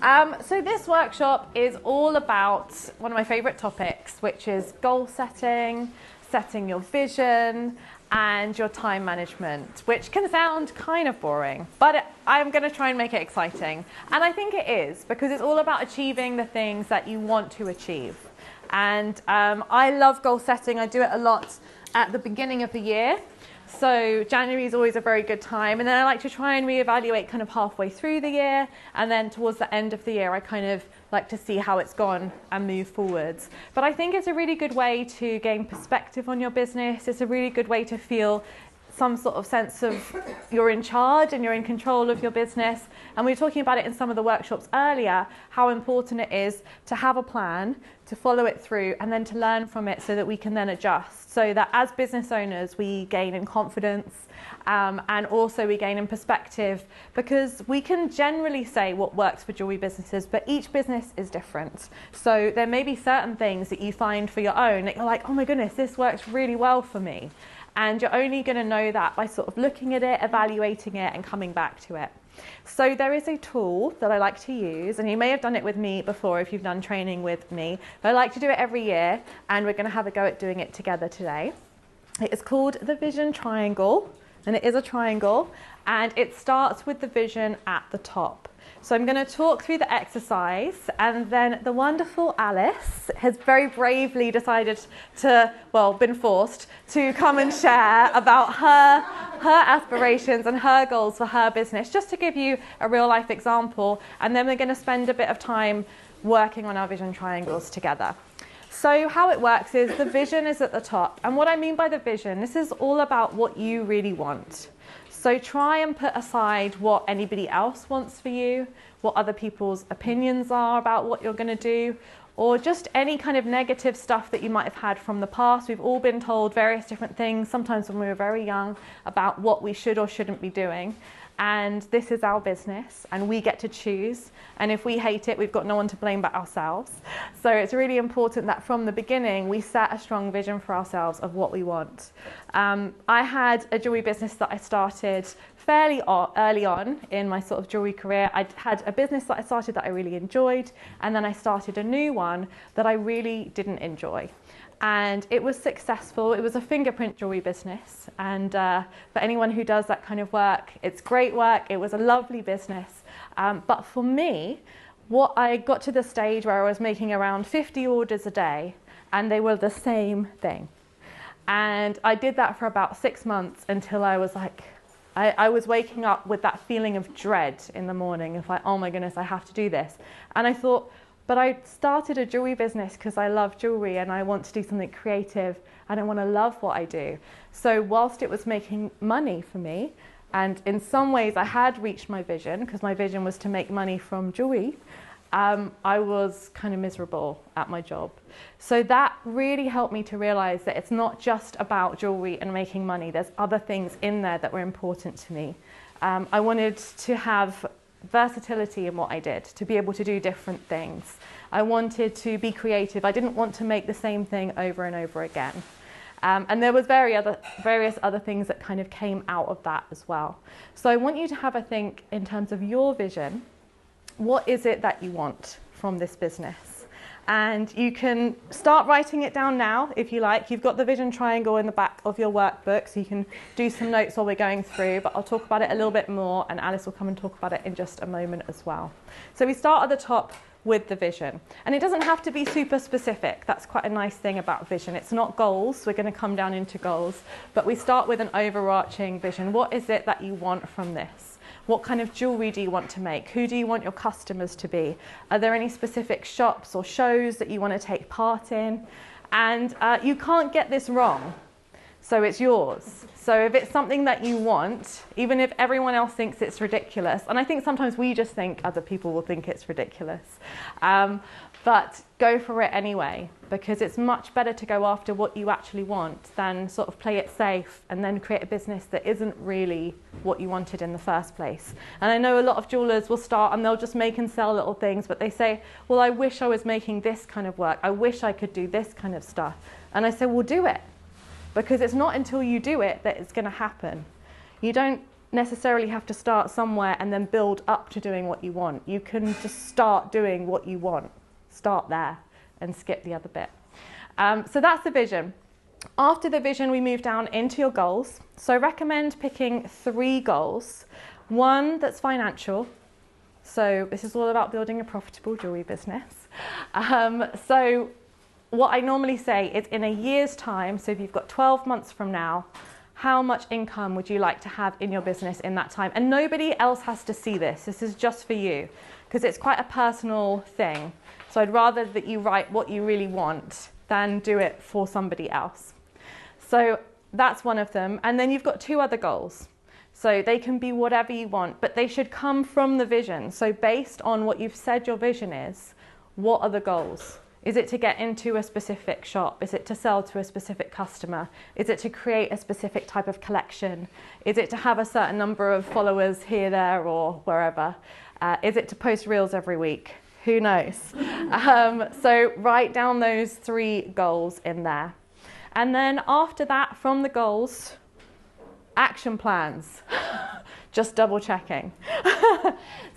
So this workshop is all about one of my favourite topics, which is goal setting, setting your vision, and your time management, which can sound kind of boring, but I'm going to try and make it exciting. And I think it is, because it's all about achieving the things that you want to achieve. And I love goal setting. I do it a lot at the beginning of the year. So January is always a very good time, and then I like to try and reevaluate kind of halfway through the year, and then towards the end of the year I kind of like to see how it's gone and move forwards. But I think it's a really good way to gain perspective on your business. It's a really good way to feel some sort of sense of you're in charge and you're in control of your business. And we were talking about it in some of the workshops earlier, how important it is to have a plan, to follow it through, and then to learn from it so that we can then adjust, so that as business owners we gain in confidence, and also we gain in perspective, because we can generally say what works for jewelry businesses, but each business is different. So there may be certain things that you find for your own that you're like, oh my goodness, this works really well for me. And you're only going to know that by sort of looking at it, evaluating it, and coming back to it. So there is a tool that I like to use, and you may have done it with me before if you've done training with me, but I like to do it every year, and we're going to have a go at doing it together today. It is called the Vision Triangle, and it is a triangle, and it starts with the vision at the top. So I'm going to talk through the exercise, and then the wonderful Alice has very bravely decided to, well, been forced to come and share about her aspirations and her goals for her business, just to give you a real life example, and then we're going to spend a bit of time working on our vision triangles together. So how it works is the vision is at the top, and what I mean by the vision, this is all about what you really want. So try and put aside what anybody else wants for you, what other people's opinions are about what you're going to do, or just any kind of negative stuff that you might have had from the past. We've all been told various different things, sometimes when we were very young, about what we should or shouldn't be doing. And this is our business, and we get to choose. And if we hate it, we've got no one to blame but ourselves. So it's really important that from the beginning, we set a strong vision for ourselves of what we want. I had a jewelry business that I started fairly early on in my sort of jewelry career. I had a business that I started that I really enjoyed, and then I started a new one that I really didn't enjoy. And it was successful. It was a fingerprint jewelry business, and for anyone who does that kind of work, it's great work. It was a lovely business, but for me, what I got to the stage where I was making around 50 orders a day, and they were the same thing. And I did that for about 6 months until I was like, I was waking up with that feeling of dread in the morning, of like, oh my goodness, I have to do this. And I thought, but I started a jewelry business because I love jewelry and I want to do something creative and I want to love what I do. So whilst it was making money for me, and in some ways I had reached my vision, because my vision was to make money from jewelry, I was kind of miserable at my job. So that really helped me to realize that it's not just about jewelry and making money. There's other things in there that were important to me. I wanted to have versatility in what I did, to be able to do different things. I wanted to be creative. I didn't want to make the same thing over and over again. And there was various other things that kind of came out of that as well. So I want you to have a think in terms of your vision. What is it that you want from this business? And you can start writing it down now if you like. You've got the vision triangle in the back of your workbook, so you can do some notes while we're going through, but I'll talk about it a little bit more, and Alice will come and talk about it in just a moment as well. So we start at the top with the vision, and it doesn't have to be super specific. That's quite a nice thing about vision. It's not goals. We're going to come down into goals, but we start with an overarching vision. What is it that you want from this? What kind of jewelry do you want to make? Who do you want your customers to be? Are there any specific shops or shows that you want to take part in? And you can't get this wrong, so it's yours. So if it's something that you want, even if everyone else thinks it's ridiculous, and I think sometimes we just think other people will think it's ridiculous, but go for it anyway, because it's much better to go after what you actually want than sort of play it safe and then create a business that isn't really what you wanted in the first place. And I know a lot of jewelers will start and they'll just make and sell little things, but they say, well, I wish I was making this kind of work. I wish I could do this kind of stuff. And I say, well, do it. Because it's not until you do it that it's going to happen. You don't necessarily have to start somewhere and then build up to doing what you want. You can just start doing what you want. Start there and skip the other bit. So that's the vision. After the vision, we move down into your goals. So I recommend picking 3 goals. One that's financial. So this is all about building a profitable jewellery business. So what I normally say is in a year's time, so if you've got 12 months from now, how much income would you like to have in your business in that time? And nobody else has to see this. This is just for you, because it's quite a personal thing. So I'd rather that you write what you really want than do it for somebody else. So that's one of them. And then you've got 2 other goals. So they can be whatever you want, but they should come from the vision. So based on what you've said your vision is, what are the goals? Is it to get into a specific shop? Is it to sell to a specific customer? Is it to create a specific type of collection? Is it to have a certain number of followers here, there, or wherever? Is it to post reels every week? Who knows? So write down those 3 goals in there. And then after that, from the goals, action plans. Just double checking.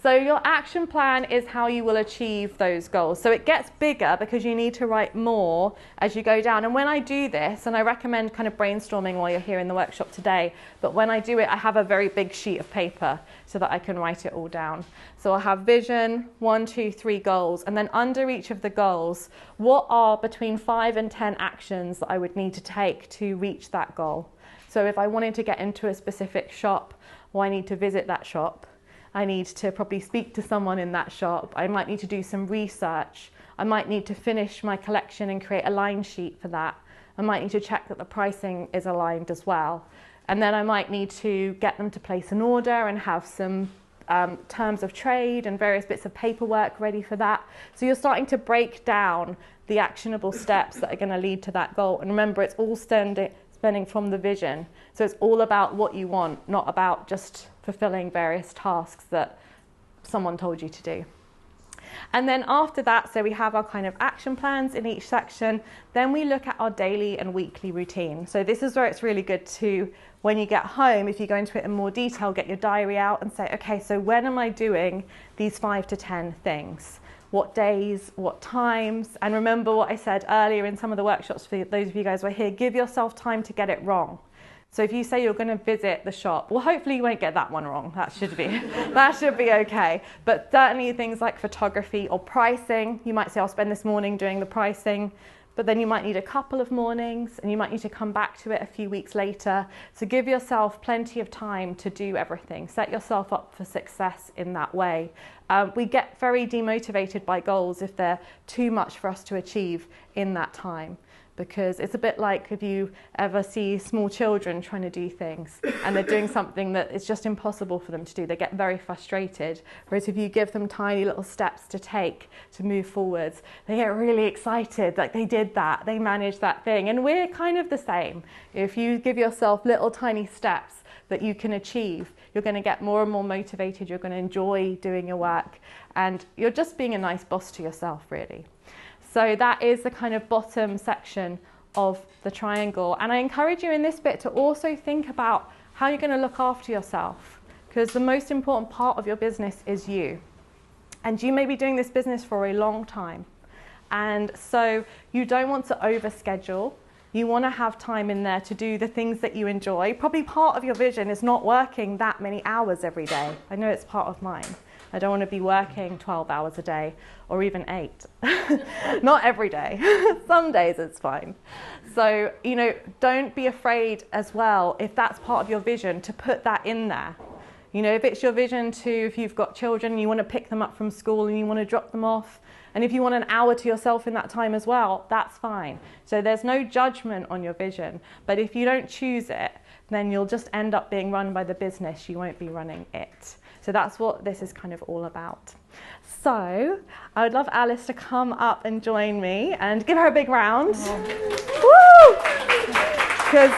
So your action plan is how you will achieve those goals. So it gets bigger because you need to write more as you go down. And when I do this, and I recommend kind of brainstorming while you're here in the workshop today, but when I do it, I have a very big sheet of paper so that I can write it all down. So I'll have vision, 1, 2, 3 goals, and then under each of the goals, what are between 5 and 10 actions that I would need to take to reach that goal? So if I wanted to get into a specific shop, well, I need to visit that shop. I need to probably speak to someone in that shop. I might need to do some research. I might need to finish my collection and create a line sheet for that. I might need to check that the pricing is aligned as well. And then I might need to get them to place an order and have some terms of trade and various bits of paperwork ready for that. So you're starting to break down the actionable steps that are going to lead to that goal. And remember, it's all stemming from the vision. So it's all about what you want, not about just fulfilling various tasks that someone told you to do. And then after that, so we have our kind of action plans in each section. Then we look at our daily and weekly routine. So this is where it's really good to, when you get home, if you go into it in more detail, get your diary out and say, okay, so when am I doing these 5 to 10 things? What days, what times? And remember what I said earlier in some of the workshops for those of you guys who are here, give yourself time to get it wrong. So if you say you're going to visit the shop, well, hopefully you won't get that one wrong. That should be okay. But certainly things like photography or pricing, you might say, I'll spend this morning doing the pricing, but then you might need a couple of mornings and you might need to come back to it a few weeks later. So give yourself plenty of time to do everything. Set yourself up for success in that way. We get very demotivated by goals if they're too much for us to achieve in that time. Because it's a bit like if you ever see small children trying to do things and they're doing something that is just impossible for them to do, they get very frustrated. Whereas if you give them tiny little steps to take to move forwards, they get really excited, like they did that, they managed that thing. And we're kind of the same. If you give yourself little tiny steps that you can achieve, you're going to get more and more motivated, you're going to enjoy doing your work, and you're just being a nice boss to yourself, really. So that is the kind of bottom section of the triangle. And I encourage you in this bit to also think about how you're going to look after yourself, because the most important part of your business is you. And you may be doing this business for a long time. And so you don't want to overschedule. You want to have time in there to do the things that you enjoy. Probably part of your vision is not working that many hours every day. I know it's part of mine. I don't want to be working 12 hours a day or even 8. Not every day. Some days it's fine. So, don't be afraid as well, if that's part of your vision, to put that in there. If it's your vision to, if you've got children, you want to pick them up from school and you want to drop them off, and if you want an hour to yourself in that time as well, that's fine. So there's no judgment on your vision. But if you don't choose it, then you'll just end up being run by the business. You won't be running it. So that's what this is kind of all about. So I would love Alice to come up and join me and give her a big round. Woo! Because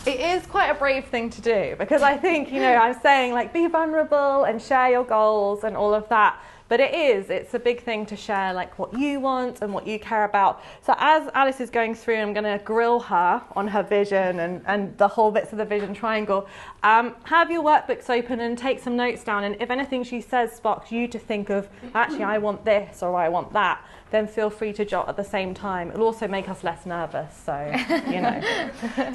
it is quite a brave thing to do, because I think, I'm saying like be vulnerable and share your goals and all of that. But it's a big thing to share like what you want and what you care about. So as Alice is going through, I'm going to grill her on her vision and the whole bits of the vision triangle. Have your workbooks open and take some notes down, and if anything she says sparks you to think of, actually I want this or I want that, then feel free to jot at the same time. It'll also make us less nervous, so, you know.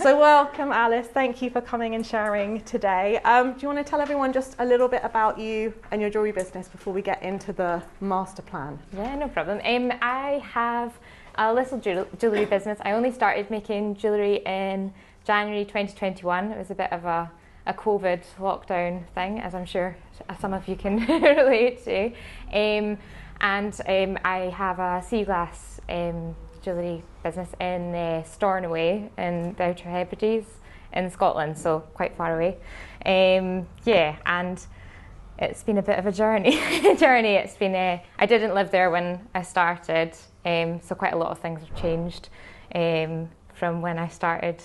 So welcome, Alice. Thank you for coming and sharing today. Do you want to tell everyone just a little bit about you and your jewellery business before we get into the master plan? Yeah, no problem. I have a little jewellery business. I only started making jewellery in January 2021. It was a bit of a COVID lockdown thing, as I'm sure some of you can relate to. I have a sea glass jewellery business in Stornoway in the Outer Hebrides in Scotland, so quite far away. And it's been a bit of a journey. It's been I didn't live there when I started, so quite a lot of things have changed from when I started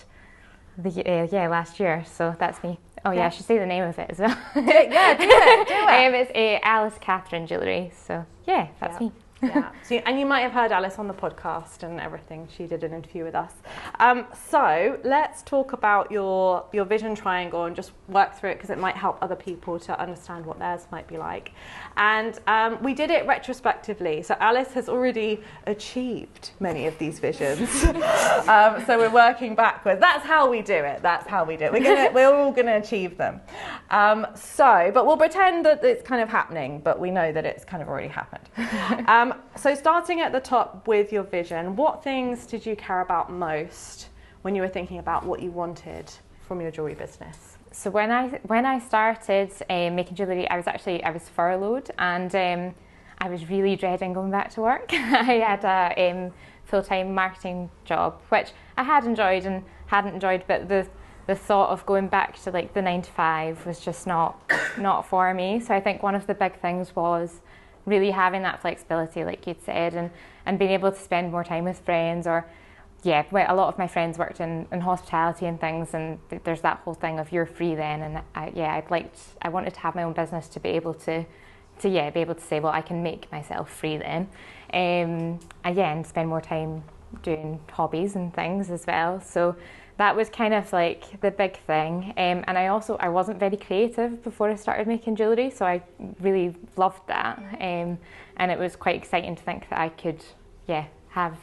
last year. So that's me. Oh yeah, I should say the name of it as well. Do it. It's Alice Catherine Jewellery. So yeah, that's me. Yeah. And you might have heard Alice on the podcast and everything. She did an interview with us. So let's talk about your vision triangle and just work through it, because it might help other people to understand what theirs might be like. And we did it retrospectively. So Alice has already achieved many of these visions. So we're working backwards. That's how we do it. We're all going to achieve them. But we'll pretend that it's kind of happening, but we know that it's kind of already happened. So starting at the top with your vision, what things did you care about most when you were thinking about what you wanted from your jewellery business? So when I started making jewellery, I was furloughed, and I was really dreading going back to work. I had a full-time marketing job, which I had enjoyed and hadn't enjoyed, but the thought of going back to like the 9 to 5 was just not for me. So I think one of the big things was really having that flexibility, like you'd said, and being able to spend more time with friends. Or a lot of my friends worked in hospitality and things, and there's that whole thing of you're free then. And I wanted to have my own business to be able to be able to say, well, I can make myself free then, and spend more time doing hobbies and things as well. So that was kind of like the big thing. And I wasn't very creative before I started making jewellery, so I really loved that. And it was quite exciting to think that I could, have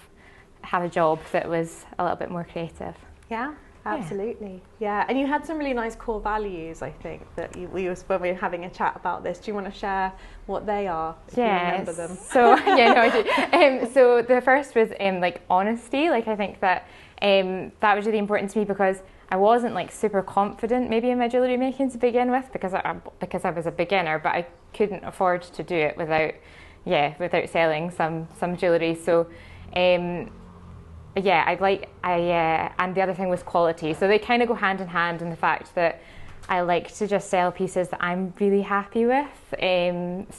a job that was a little bit more creative. Yeah, absolutely. Yeah, and you had some really nice core values, I think, that when we were having a chat about this. Do you want to share what they are, if you remember them? So, I do. So the first was like honesty. Like I think that that was really important to me, because I wasn't like super confident maybe in my jewellery making to begin with, because I was a beginner, but I couldn't afford to do it without selling some jewellery. So and the other thing was quality. So they kind of go hand in hand in the fact that I like to just sell pieces that I'm really happy with. If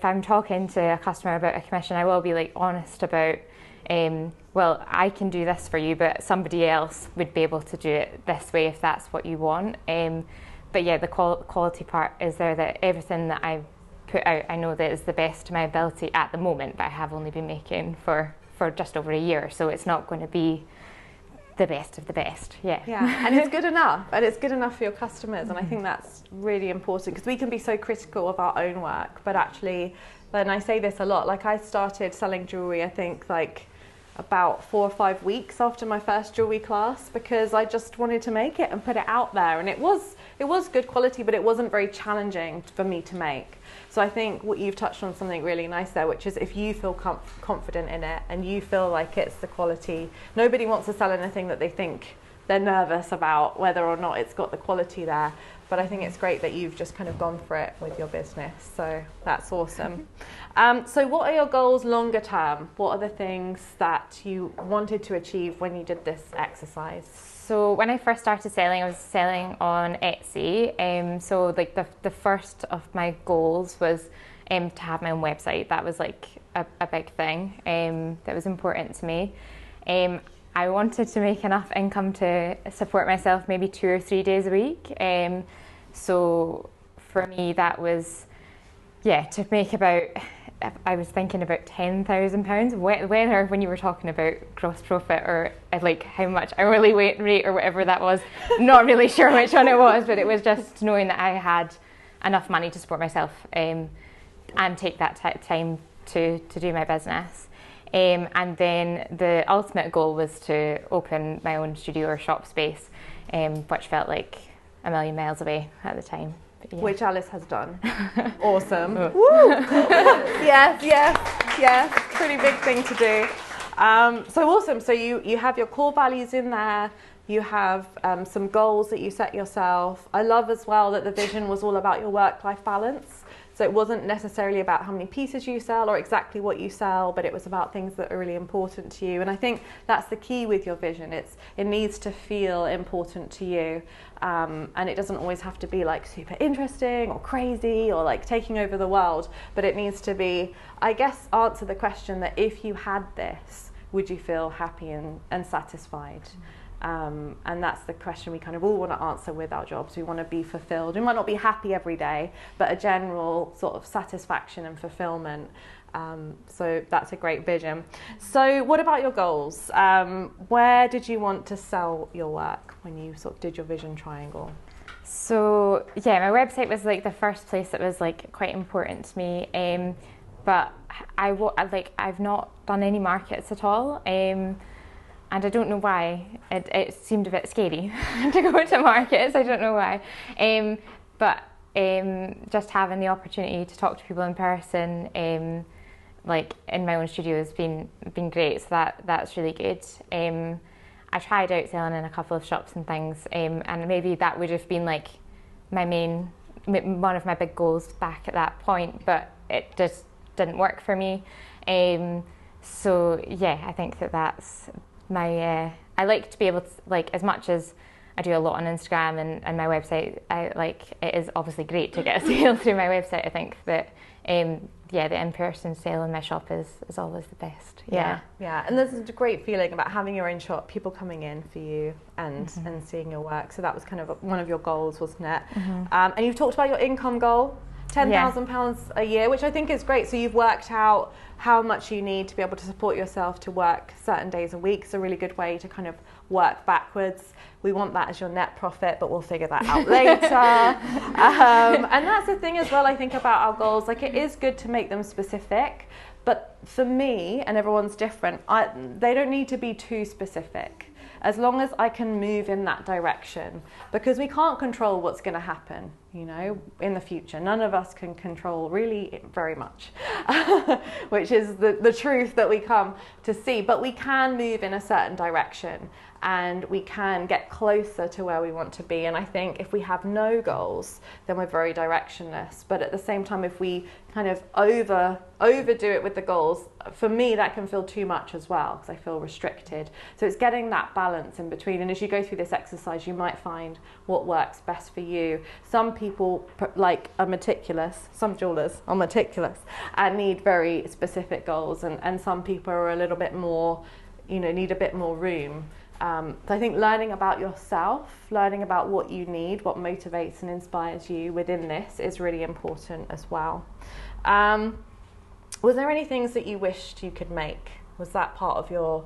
I'm talking to a customer about a commission, I will be like honest about, well, I can do this for you, but somebody else would be able to do it this way if that's what you want. The quality part is there, that everything that I put out, I know that is the best to my ability at the moment, but I have only been making for just over a year, so it's not going to be the best of the best. And it's good enough, and it's good enough for your customers. And I think that's really important, because we can be so critical of our own work, but actually, and I say this a lot, like I started selling jewellery, I think like about 4 or 5 weeks after my first jewellery class, because I just wanted to make it and put it out there, and it was good quality, but it wasn't very challenging for me to make. So I think what you've touched on something really nice there, which is if you feel confident in it and you feel like it's the quality, nobody wants to sell anything that they think they're nervous about whether or not it's got the quality there. But I think it's great that you've just kind of gone for it with your business. So that's awesome. So what are your goals longer term? What are the things that you wanted to achieve when you did this exercise? So when I first started selling, I was selling on Etsy. So like the first of my goals was to have my own website. That was like a big thing that was important to me. I wanted to make enough income to support myself maybe 2 or 3 days a week. So for me, that was to make about, I was thinking about £10,000. Whether when you were talking about gross profit or like how much hourly rate or whatever that was, not really sure which one it was, but it was just knowing that I had enough money to support myself and take that time to do my business. And then the ultimate goal was to open my own studio or shop space, which felt like a million miles away at the time. Yeah. Which Alice has done. Awesome. Woo! yes. Pretty big thing to do. So awesome. So you have your core values in there. You have some goals that you set yourself. I love as well that the vision was all about your work-life balance. So it wasn't necessarily about how many pieces you sell or exactly what you sell, but it was about things that are really important to you. And I think that's the key with your vision. It needs to feel important to you. And it doesn't always have to be like super interesting or crazy or like taking over the world, but it needs to be, I guess, answer the question that if you had this, would you feel happy and satisfied? And that's the question we kind of all want to answer with our jobs. We want to be fulfilled. We might not be happy every day, but a general sort of satisfaction and fulfillment. So that's a great vision. So what about your goals? Where did you want to sell your work when you sort of did your vision triangle? So my website was like the first place that was like quite important to me. But I've not done any markets at all. And I don't know why. It seemed a bit scary to go to markets. I don't know why. But just having the opportunity to talk to people in person, like in my own studio, has been great. So that's really good. I tried out selling in a couple of shops and things, and maybe that would have been like one of my big goals back at that point. But it just didn't work for me. So I think that's my I like to be able to, like, as much as I do a lot on Instagram and my website, it is obviously great to get a sale through my website. I think that the in-person sale in my shop is always the best. Yeah, and there's a great feeling about having your own shop, people coming in for you and seeing your work. So that was kind of one of your goals, wasn't it? And you've talked about your income goal, £10,000 a year, which I think is great. So you've worked out how much you need to be able to support yourself to work certain days a week. It's a really good way to kind of work backwards. We want that as your net profit, but we'll figure that out later. And that's the thing as well, I think, about our goals. Like, it is good to make them specific, but for me, and everyone's different, they don't need to be too specific. As long as I can move in that direction, because we can't control what's going to happen, in the future. None of us can control really very much, which is the truth that we come to see. But we can move in a certain direction and we can get closer to where we want to be. And I think if we have no goals, then we're very directionless. But at the same time, if we kind of overdo it with the goals, for me, that can feel too much as well, because I feel restricted. So it's getting that balance in between. And as you go through this exercise, you might find what works best for you. Some people are meticulous, some jewelers are meticulous and need very specific goals. And some people are a little bit more, need a bit more room. So I think learning about yourself, learning about what you need, what motivates and inspires you within this is really important as well. Was there any things that you wished you could make? Was that part of your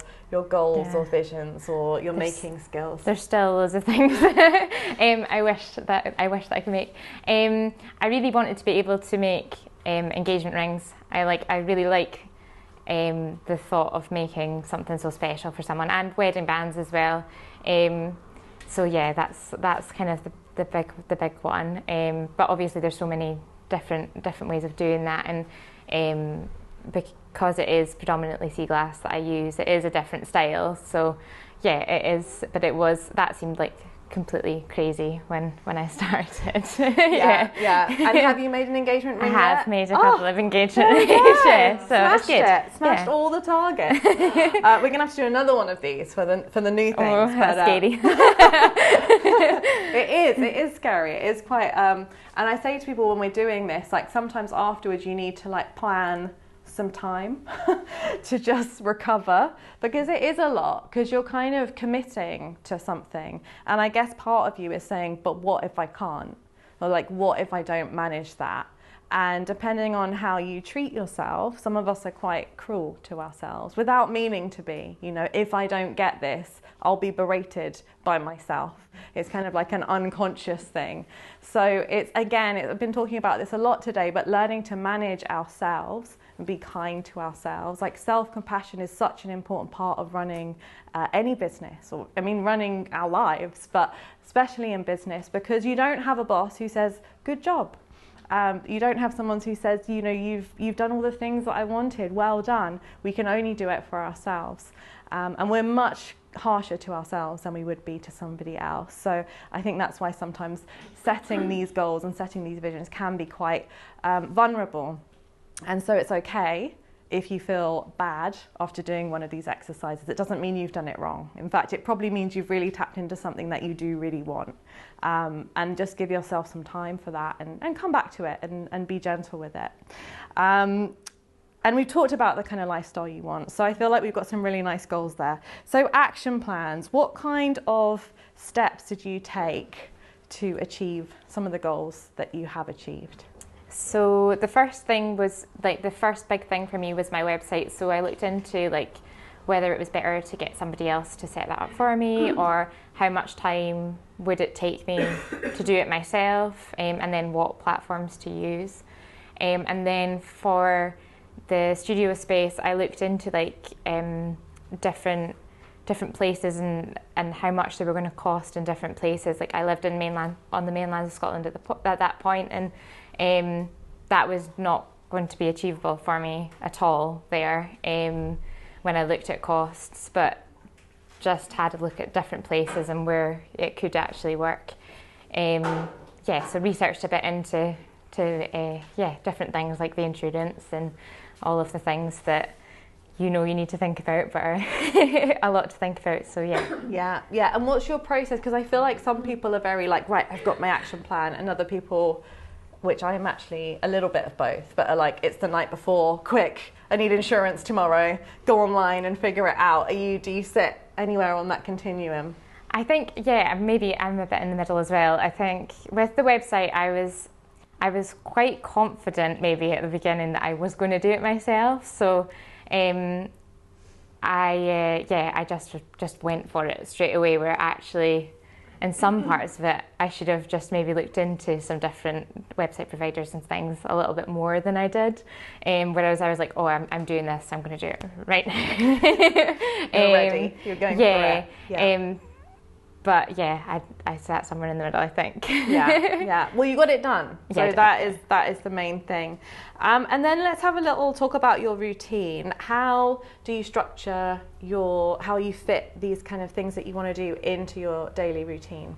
goals or visions or your making skills? There's still loads of things I wish that I could make. I really wanted to be able to make engagement rings. I really like the thought of making something so special for someone, and wedding bands as well. So that's kind of the big one. But obviously there's so many different ways of doing that, and because it is predominantly sea glass that I use, it is a different style. So it is, but that seemed like completely crazy when I started. Yeah. And have you made an engagement ring I have yet? made a couple of engagement rings. So smashed it's good. Smashed all the targets. We're gonna have to do another one of these for the new things. Oh, that's scary. It is scary. It is quite. And I say to people when we're doing this, like, sometimes afterwards you need to plan some time to just recover, because it is a lot, because you're kind of committing to something. And I guess part of you is saying, but what if I can't? Or what if I don't manage that? And depending on how you treat yourself, some of us are quite cruel to ourselves without meaning to be. You know, if I don't get this, I'll be berated by myself. It's kind of like an unconscious thing. So it's, again, I've been talking about this a lot today, but learning to manage ourselves and be kind to ourselves. Like, self-compassion is such an important part of running any business, or running our lives, but especially in business, because you don't have a boss who says, good job. You don't have someone who says, you know, you've done all the things that I wanted, well done. We can only do it for ourselves. And we're much harsher to ourselves than we would be to somebody else. So I think that's why sometimes setting these goals and setting these visions can be quite vulnerable. And so it's okay if you feel bad after doing one of these exercises. It doesn't mean you've done it wrong. In fact, it probably means you've really tapped into something that you do really want. And just give yourself some time for that, and come back to it, and be gentle with it. And we've talked about the kind of lifestyle you want. So I feel like we've got some really nice goals there. So action plans, what kind of steps did you take to achieve some of the goals that you have achieved? So the first thing was, like, the first big thing for me was my website. So I looked into, like, whether it was better to get somebody else to set that up for me, or how much time would it take me to do it myself, and then what platforms to use. And then for the studio space, I looked into, like, different places and how much they were going to cost in different places. Like, I lived on the mainland of Scotland at that point, and that was not going to be achievable for me at all there when I looked at costs, but just had a look at different places and where it could actually work. So researched a bit into different things like the insurance and all of the things that you need to think about, but are a lot to think about. So yeah. And what's your process? Because I feel like some people are very like, right, I've got my action plan, and other people, which I am actually a little bit of both, but are like, it's the night before, quick, I need insurance tomorrow, go online and figure it out. Do you sit anywhere on that continuum? I think, maybe I'm a bit in the middle as well. I think with the website, I was quite confident maybe at the beginning that I was going to do it myself. So I just went for it straight away, where actually in some parts of it I should have just maybe looked into some different website providers and things a little bit more than I did. Whereas I was like, oh, I'm doing this, I'm going to do it right now. You're ready, you're going for it. Yeah. But I sat somewhere in the middle, I think. Yeah. Well, you got it done. So that is the main thing. And then let's have a little talk about your routine. How do you structure how you fit these kind of things that you want to do into your daily routine?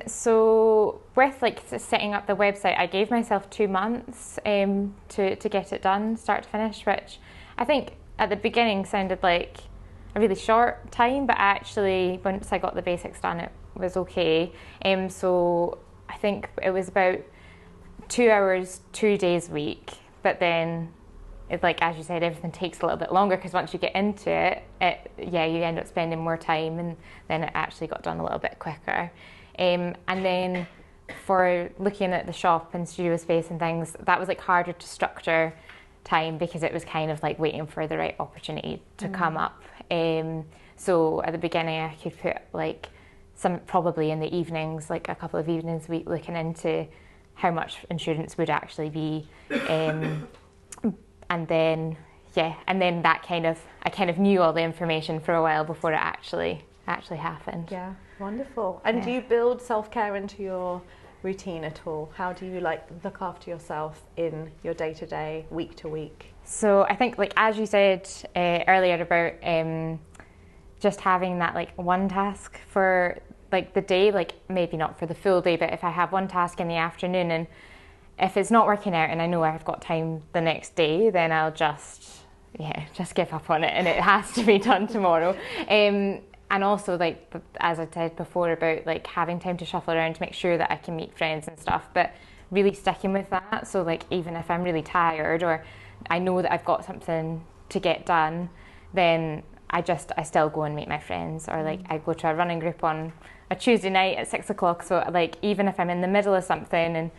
So with setting up the website, I gave myself 2 months to get it done, start to finish, which I think at the beginning sounded like a really short time, but actually once I got the basics done, it was okay. So I think it was about 2 hours, 2 days a week, but then as you said, everything takes a little bit longer, because once you get into it, you end up spending more time, and then it actually got done a little bit quicker. And then for looking at the shop and studio space and things, that was harder to structure time, because it was kind of waiting for the right opportunity to come up. So at the beginning I could put some, probably in the evenings, a couple of evenings a week, looking into how much insurance would actually be, and then that I kind of knew all the information for a while before it actually happened. Yeah, wonderful. And do you build self-care into your routine at all? How do you look after yourself in your day-to-day, week-to-week? So I think, as you said earlier about just having that one task for the day, maybe not for the full day, but if I have one task in the afternoon, and if it's not working out and I know I've got time the next day, then I'll just give up on it, and it has to be done tomorrow. And also, as I said before, about having time to shuffle around to make sure that I can meet friends and stuff, but really sticking with that. So even if I'm really tired, or I know that I've got something to get done, then I still go and meet my friends, or I go to a running group on a Tuesday night at 6 o'clock. So even if I'm in the middle of something and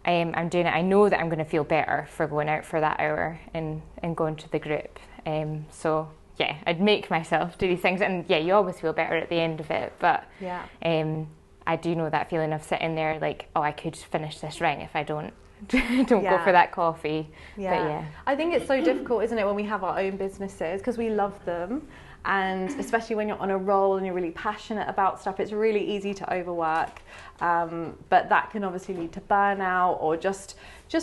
I'm doing it, I know that I'm going to feel better for going out for that hour and going to the group. So yeah, I'd make myself do these things, and yeah, you always feel better at the end of it. But yeah. I do know that feeling of sitting there like, oh, I could finish this ring if I don't go Yeah. for that coffee. Yeah. But yeah, I think it's so difficult, isn't it, when we have our own businesses, because we love them, and especially when you're on a roll and you're really passionate about stuff, it's really easy to overwork. But that can obviously lead to burnout, or just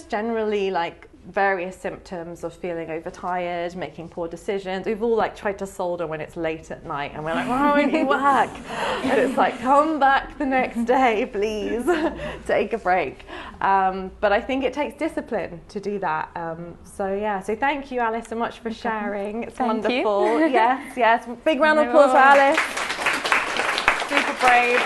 generally like various symptoms of feeling overtired, making poor decisions. We've all like tried to solder when it's late at night and we're like, why won't you work? And it's like, come back the next day, please. Take a break. But I think it takes discipline to do that. So thank you, Alice, so much for sharing. It's Thank wonderful. you. Yes. Big round of applause for Alice. Super brave.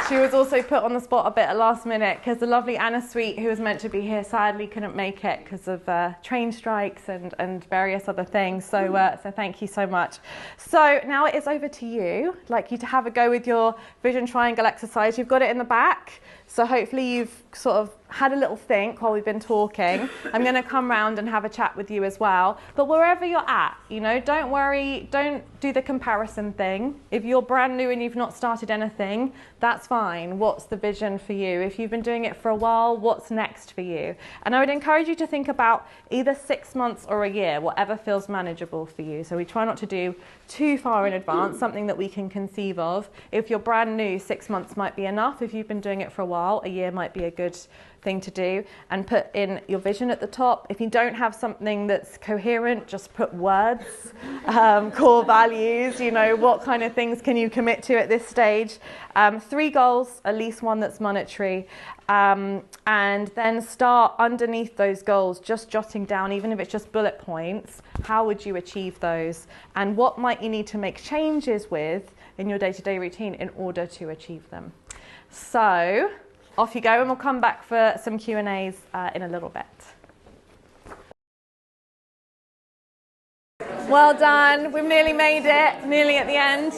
She was also put on the spot a bit at last minute because the lovely Anna Sweet, who was meant to be here, sadly couldn't make it because of train strikes and various other things. So thank you so much. So now it is over to you. I'd like you to have a go with your vision triangle exercise. You've got it in the back. So hopefully you've sort of had a little think while we've been talking. I'm going to come round and have a chat with you as well. But wherever you're at, don't worry, don't do the comparison thing. If you're brand new and you've not started anything, that's fine. What's the vision for you? If you've been doing it for a while, what's next for you? And I would encourage you to think about either 6 months or a year, whatever feels manageable for you. So we try not to do too far in advance, something that we can conceive of. If you're brand new, 6 months might be enough. If you've been doing it for a while, a year might be a good thing to do, and put in your vision at the top. If you don't have something that's coherent, just put words, core values, what kind of things can you commit to at this stage. 3 goals, at least one that's monetary, and then start underneath those goals, just jotting down, even if it's just bullet points, how would you achieve those, and what might you need to make changes with in your day-to-day routine in order to achieve them. So off you go, and we'll come back for some Q&As in a little bit. Well done, we've nearly made it, nearly at the end.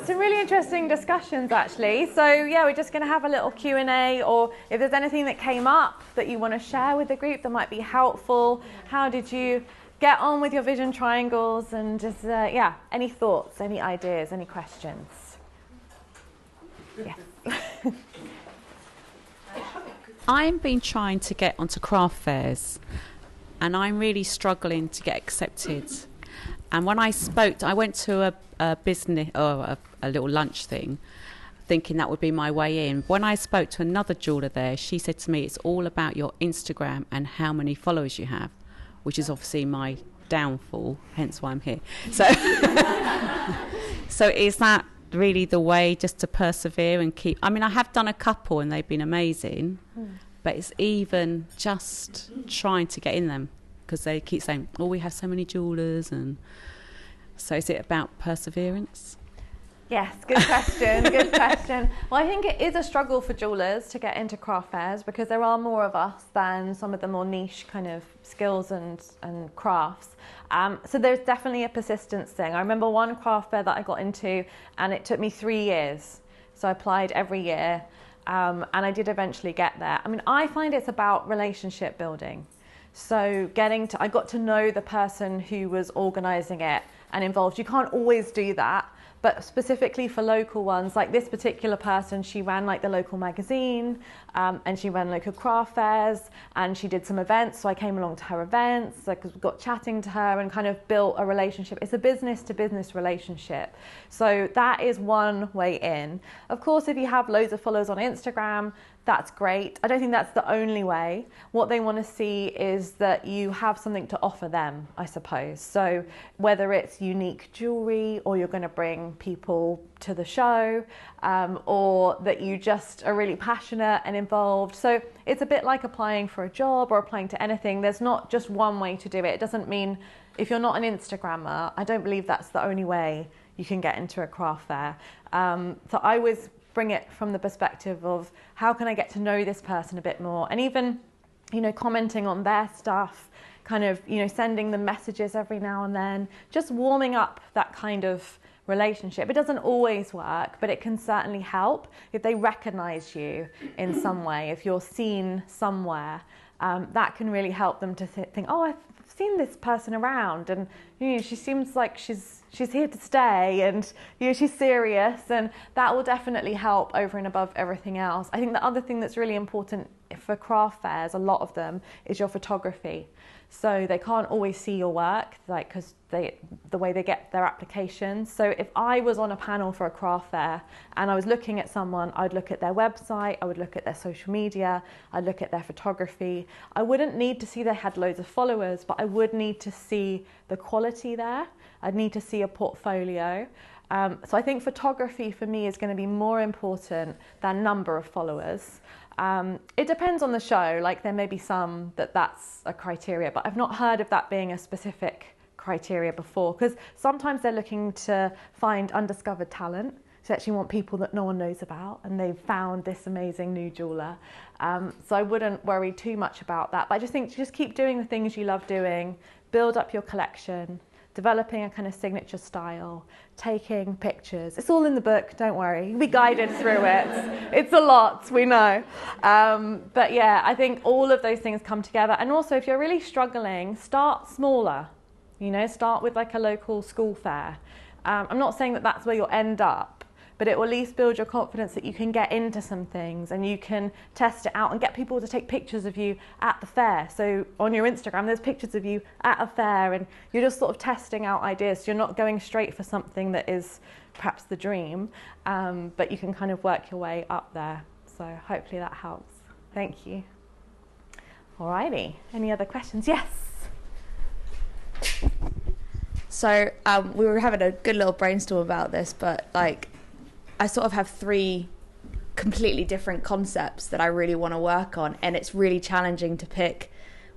Some really interesting discussions actually. So yeah, we're just going to have a little Q&A, or if there's anything that came up that you want to share with the group that might be helpful. How did you get on with your vision triangles, and just, any thoughts, any ideas, any questions? Yes. I've been trying to get onto craft fairs, and I'm really struggling to get accepted. And when I went to a business, or a little lunch thing, thinking that would be my way in. When I spoke to another jeweller there, she said to me, it's all about your Instagram and how many followers you have, which is obviously my downfall, hence why I'm here. So is that really the way, just to persevere and keep? I mean, I have done a couple and they've been amazing, but it's even just trying to get in them, because they keep saying, oh, we have so many jewellers. And so is it about perseverance? Yes, good question, good question. Well, I think it is a struggle for jewellers to get into craft fairs, because there are more of us than some of the more niche kind of skills and crafts. So there's definitely a persistence thing. I remember one craft fair that I got into, and it took me 3 years. So I applied every year, and I did eventually get there. I mean, I find it's about relationship building. So I got to know the person who was organising it and involved. You can't always do that, but specifically for local ones, like this particular person, she ran like the local magazine, and she ran local craft fairs, and she did some events. So I came along to her events, got chatting to her and kind of built a relationship. It's a business to business relationship. So that is one way in. Of course, if you have loads of followers on Instagram, that's great. I don't think that's the only way. What they want to see is that you have something to offer them, I suppose. So whether it's unique jewellery, or you're going to bring people to the show, or that you just are really passionate and involved. So it's a bit like applying for a job or applying to anything. There's not just one way to do it. It doesn't mean, if you're not an Instagrammer, I don't believe that's the only way you can get into a craft fair. So I was bring it from the perspective of, how can I get to know this person a bit more? And even, commenting on their stuff, kind of, sending them messages every now and then, just warming up that kind of relationship. It doesn't always work, but it can certainly help if they recognize you in some way, if you're seen somewhere. That can really help them to think, oh, I've seen this person around, and she seems like she's here to stay, and she's serious, and that will definitely help over and above everything else. I think the other thing that's really important for craft fairs, a lot of them, is your photography. So they can't always see your work, because the way they get their applications. So if I was on a panel for a craft fair and I was looking at someone, I'd look at their website, I would look at their social media, I'd look at their photography. I wouldn't need to see they had loads of followers, but I would need to see the quality there. I'd need to see a portfolio. So I think photography for me is going to be more important than number of followers. It depends on the show. Like, there may be some that's a criteria, but I've not heard of that being a specific criteria before, because sometimes they're looking to find undiscovered talent. So actually want people that no one knows about, and they've found this amazing new jeweler. So I wouldn't worry too much about that. But I just think just keep doing the things you love doing, build up your collection, developing a kind of signature style, taking pictures. It's all in the book, don't worry. You'll be guided through it. It's a lot, we know. But yeah, I think all of those things come together. And also, if you're really struggling, start smaller. Start with like a local school fair. I'm not saying that that's where you'll end up, but it will at least build your confidence that you can get into some things and you can test it out and get people to take pictures of you at the fair. So on your Instagram, there's pictures of you at a fair, and you're just sort of testing out ideas. So you're not going straight for something that is perhaps the dream, but you can kind of work your way up there. So hopefully that helps. Thank you. Alrighty, any other questions? Yes. So we were having a good little brainstorm about this, but I sort of have 3 completely different concepts that I really want to work on, and it's really challenging to pick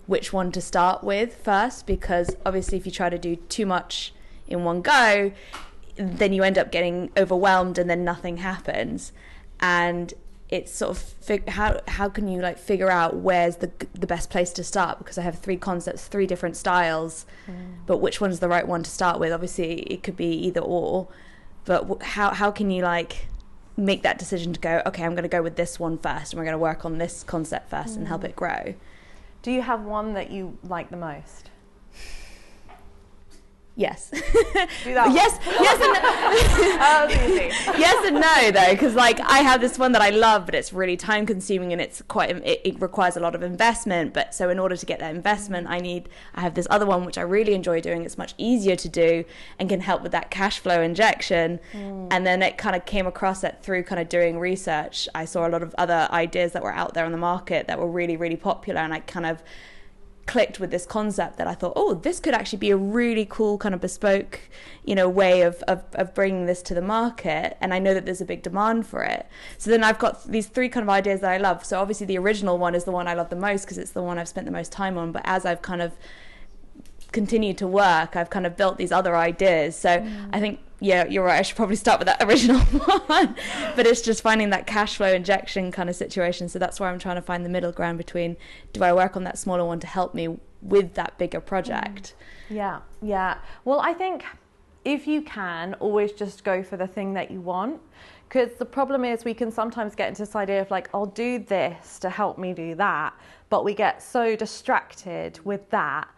which one to start with first, because obviously if you try to do too much in one go, then you end up getting overwhelmed and then nothing happens. And it's sort of how can you figure out where's the best place to start, because I have 3 concepts, 3 different styles, but which one's the right one to start with? Obviously it could be either or, but how can you make that decision to go, okay, I'm going to go with this one first, and we're going to work on this concept first and help it grow? Do you have one that you like the most? Yes. Do that yes and easy. yes and no, though, because I have this one that I love, but it's really time consuming and it requires a lot of investment. But so in order to get that investment, I have this other one which I really enjoy doing. It's much easier to do and can help with that cash flow injection. And then it kind of came across it through kind of doing research. I saw a lot of other ideas that were out there on the market that were really, really popular, and I kind of clicked with this concept that I thought, oh, this could actually be a really cool kind of bespoke, way of bringing this to the market, and I know that there's a big demand for it. So then I've got these 3 kind of ideas that I love. So obviously the original one is the one I love the most because it's the one I've spent the most time on, but as I've kind of continued to work, I've kind of built these other ideas. So I think, yeah, you're right, I should probably start with that original one, but it's just finding that cash flow injection kind of situation. So that's why I'm trying to find the middle ground between, do I work on that smaller one to help me with that bigger project? Yeah. Well, I think if you can, always just go for the thing that you want, because the problem is we can sometimes get into this idea of I'll do this to help me do that, but we get so distracted with that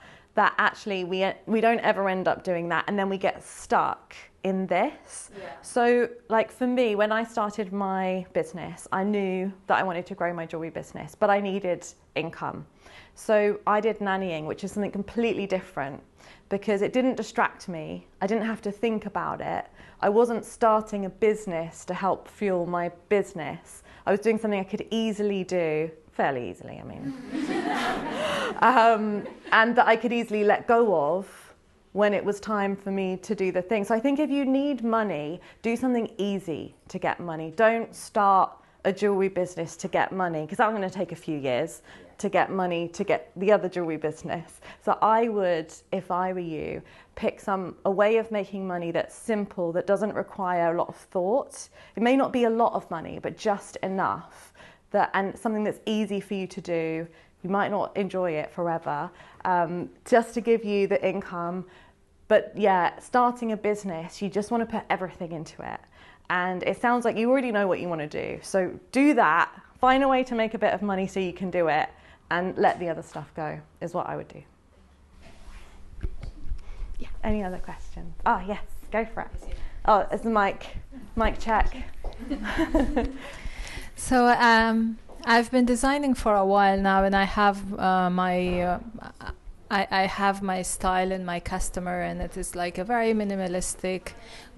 actually we don't ever end up doing that, and then we get stuck in this. So for me, when I started my business, I knew that I wanted to grow my jewellery business, but I needed income. So I did nannying, which is something completely different, because it didn't distract me. I didn't have to think about it. I wasn't starting a business to help fuel my business. I was doing something I could easily do, fairly easily, I mean, and that I could easily let go of when it was time for me to do the thing. So I think if you need money, do something easy to get money. Don't start a jewellery business to get money, because that's going to take a few years to get money to get the other jewellery business. So I would, if I were you, pick a way of making money that's simple, that doesn't require a lot of thought. It may not be a lot of money, but just enough, and something that's easy for you to do. You might not enjoy it forever, just to give you the income. But yeah, starting a business, you just want to put everything into it. And it sounds like you already know what you want to do. So do that, find a way to make a bit of money so you can do it, and let the other stuff go, is what I would do. Yeah. Any other questions? Oh, yes, go for it. Oh, it's the mic check. So I've been designing for a while now, and I have I have my style and my customer, and it is like a very minimalistic,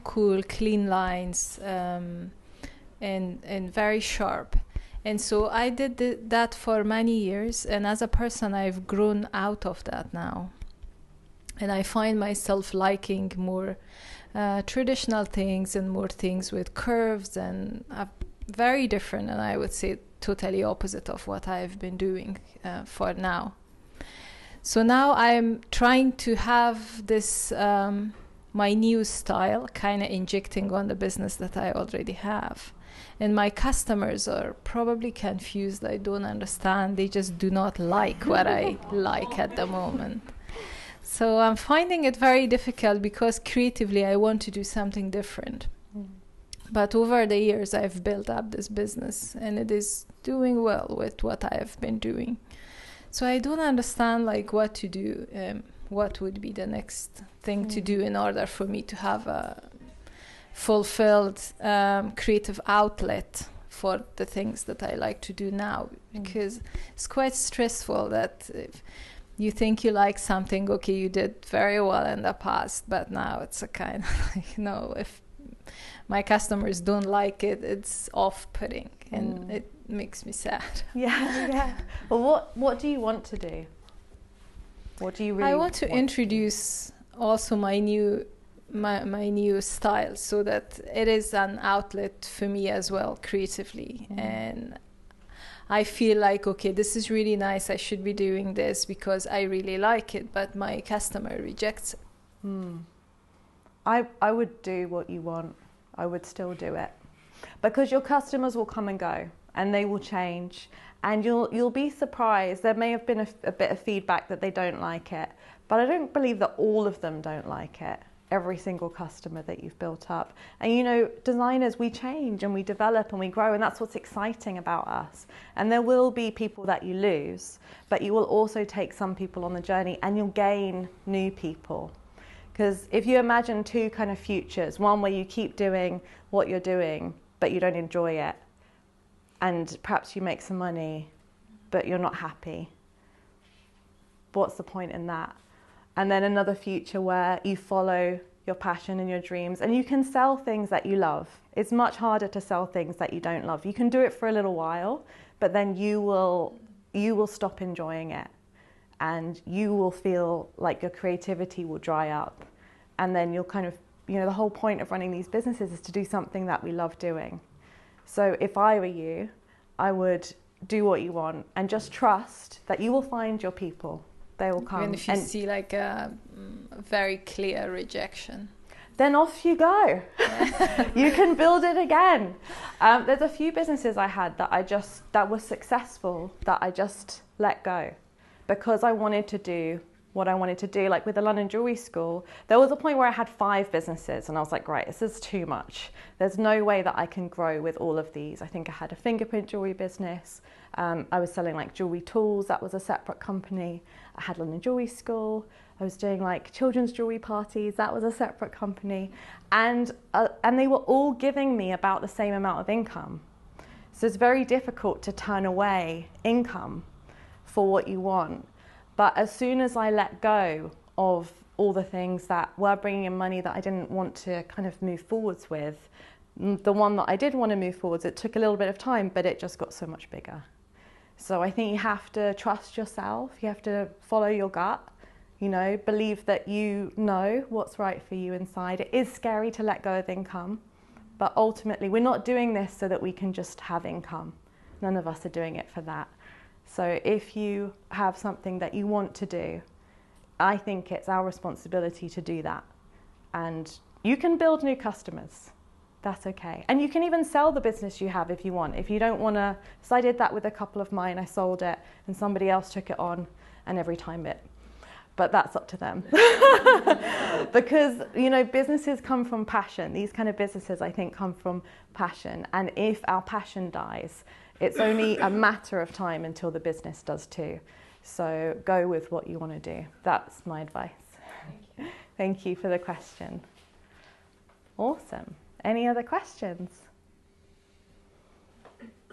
cool, clean lines, and very sharp. And so I did that for many years, and as a person I've grown out of that now. And I find myself liking more traditional things and more things with curves, and very different, and I would say totally opposite of what I've been doing for now. So now I'm trying to have this my new style kind of injecting on the business that I already have. And my customers are probably confused. I don't understand. They just do not like what I like at the moment. So I'm finding it very difficult because creatively I want to do something different. But over the years I've built up this business, and it is doing well with what I have been doing. So I don't understand like what to do. What would be the next thing to do in order for me to have a fulfilled creative outlet for the things that I like to do now? Because it's quite stressful that if you think you like something, okay, you did very well in the past, but now it's a kind of like, no, if my customers don't like it, it's off-putting, and it makes me sad. Yeah. Well, what do you want to do? What do you really I want to introduce also my new style, so that it is an outlet for me as well creatively. And I feel like, okay, this is really nice, I should be doing this because I really like it, but my customer rejects it. I would do what you want. I would still do it, because your customers will come and go, and they will change, and you'll be surprised. There may have been a bit of feedback that they don't like it, but I don't believe that all of them don't like it. Every single customer that you've built up. And you know, designers, we change and we develop and we grow, and that's what's exciting about us. And there will be people that you lose, but you will also take some people on the journey, and you'll gain new people. Because if you imagine two kind of futures, one where you keep doing what you're doing, but you don't enjoy it, and perhaps you make some money, but you're not happy, what's the point in that? And then another future where you follow your passion and your dreams, and you can sell things that you love. It's much harder to sell things that you don't love. You can do it for a little while, but then you will stop enjoying it, and you will feel like your creativity will dry up. And then you'll kind of, you know, the whole point of running these businesses is to do something that we love doing. So if I were you, I would do what you want and just trust that you will find your people. They will come. Even if you see like a very clear rejection, then off you go. You can build it again. There's a few businesses I had that were successful that I just let go because I wanted to do what I wanted to do. Like with the London Jewellery School, there was a point where I had 5 businesses, and I was like, right, this is too much. There's no way that I can grow with all of these. I think I had a fingerprint jewellery business. I was selling like jewellery tools. That was a separate company. I had London Jewellery School. I was doing like children's jewellery parties. That was a separate company. And they were all giving me about the same amount of income. So it's very difficult to turn away income for what you want. But as soon as I let go of all the things that were bringing in money that I didn't want to kind of move forwards with, the one that I did want to move forwards, it took a little bit of time, but it just got so much bigger. So I think you have to trust yourself. You have to follow your gut, you know, believe that you know what's right for you inside. It is scary to let go of income, but ultimately we're not doing this so that we can just have income. None of us are doing it for that. So if you have something that you want to do, I think it's our responsibility to do that. And you can build new customers. That's okay. And you can even sell the business you have if you want. If you don't want to, so I did that with a couple of mine. I sold it and somebody else took it on, and every time it but that's up to them. Because, you know, businesses come from passion. These kind of businesses, I think, come from passion. And if our passion dies, it's only a matter of time until the business does too. So go with what you want to do. That's my advice. Thank you for the question. Awesome. Any other questions?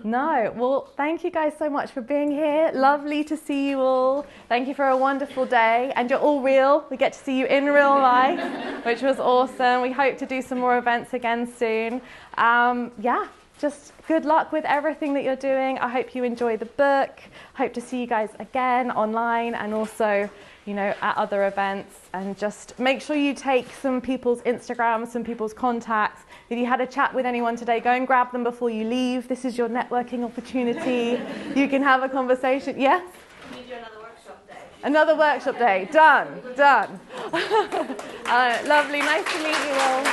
No. Well, thank you guys so much for being here. Lovely to see you all. Thank you for a wonderful day. And you're all real. We get to see you in real life, which was awesome. We hope to do some more events again soon. Yeah, just good luck with everything that you're doing. I hope you enjoy the book. Hope to see you guys again online and also, you know, at other events. And just make sure you take some people's Instagrams, some people's contacts. If you had a chat with anyone today, go and grab them before you leave. This is your networking opportunity. You can have a conversation. Yes? Can you do another workshop day? Another workshop day. Done. Done. Lovely. Nice to meet you all.